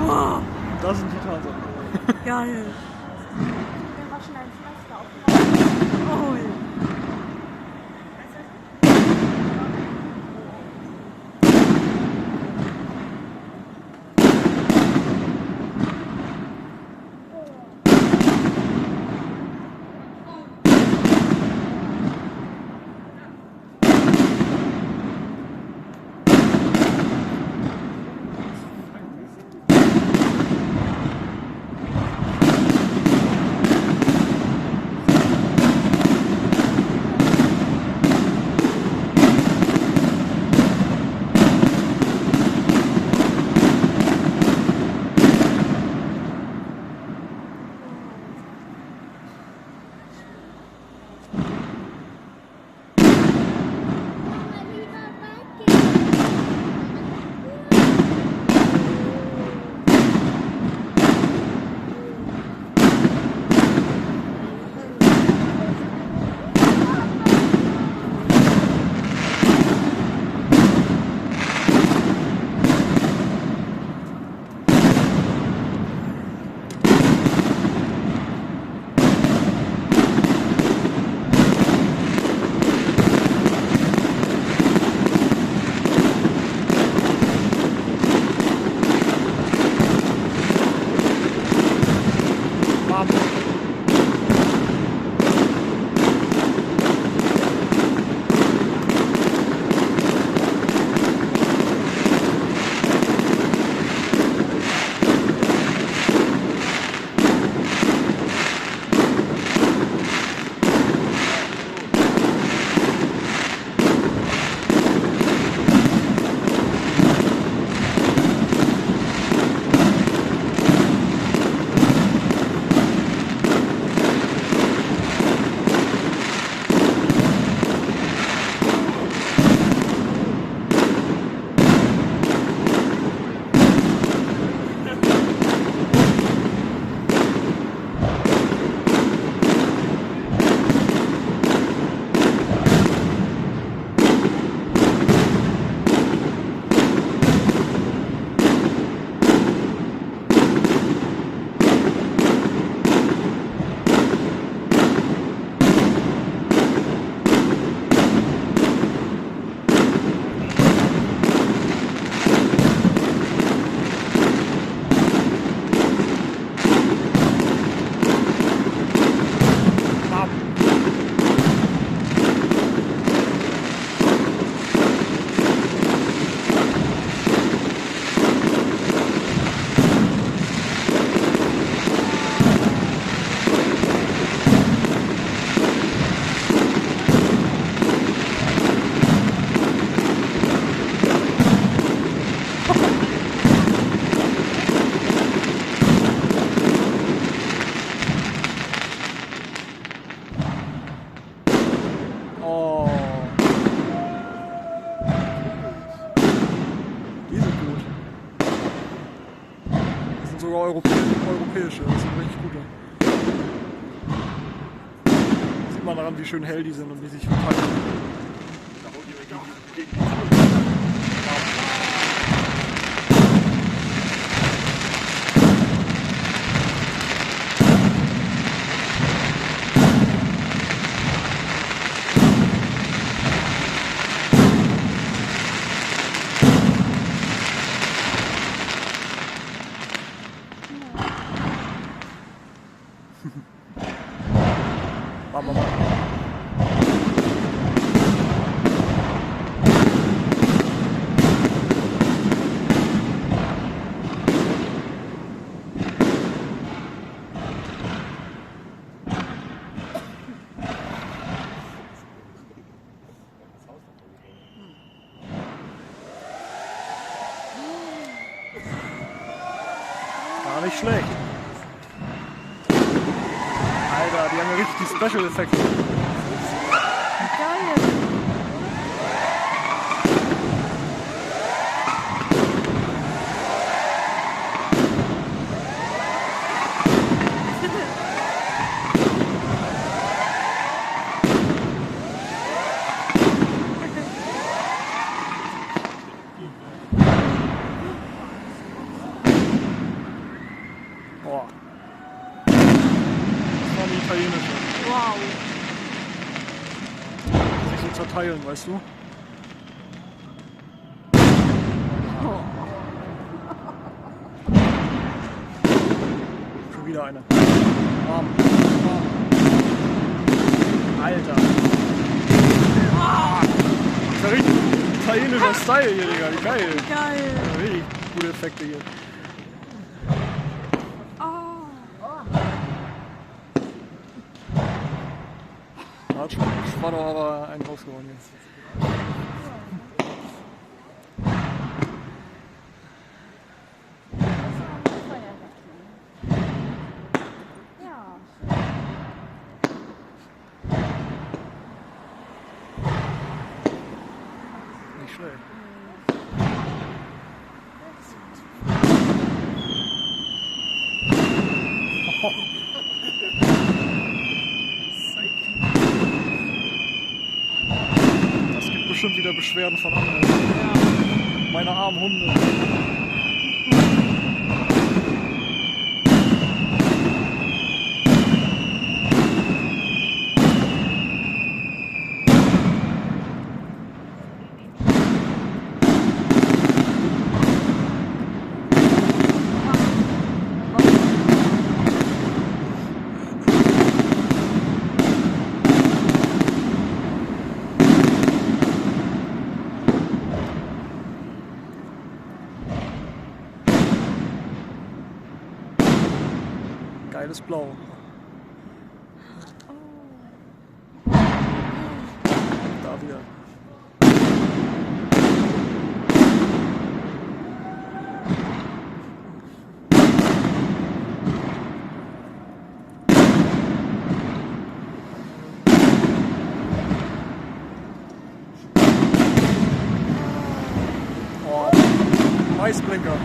Oh, Das sind die Tatsachen. geil. Dann war schon ein Pflaster aufgelaufen. Oh, Sogar europäische, das sind richtig gute. Sieht man daran, wie schön hell die sind und wie sich verteilen. War nicht schlecht. Alter, die haben ja richtig die Special Effekte. geil. Boah. Das war eine italienische. Wow. Sich so zerteilen, weißt du? Schon wieder eine. Bam. Bam. Alter. Das ist ja richtig italienischer Style hier, Digga. Wie geil. Geil. Richtig gute Effekte hier. Da hat Schwartau aber einen rausgehauen jetzt. Ja. Nicht schlecht. Das gibt bestimmt wieder Beschwerden von anderen. Ja. Meine armen Hunde. Geiles Blau. Da wieder. Oh, Weißblinker.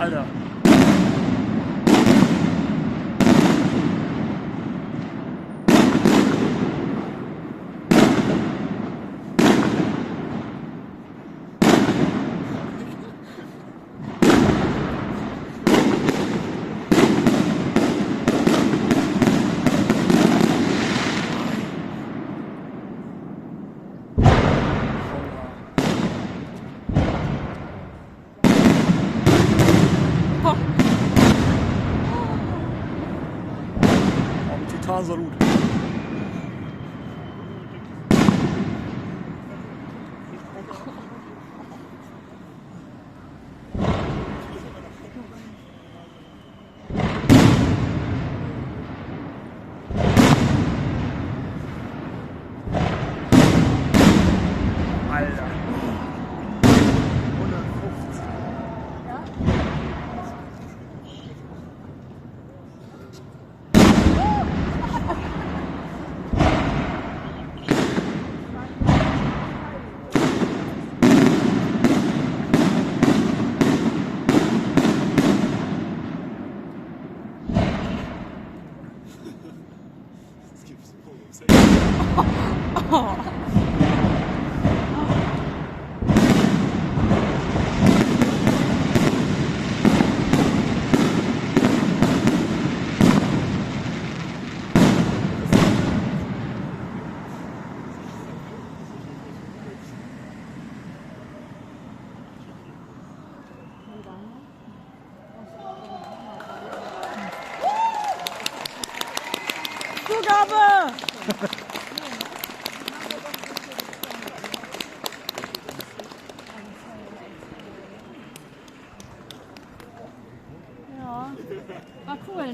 Alter. Salut. Alter. 150. Zugabe!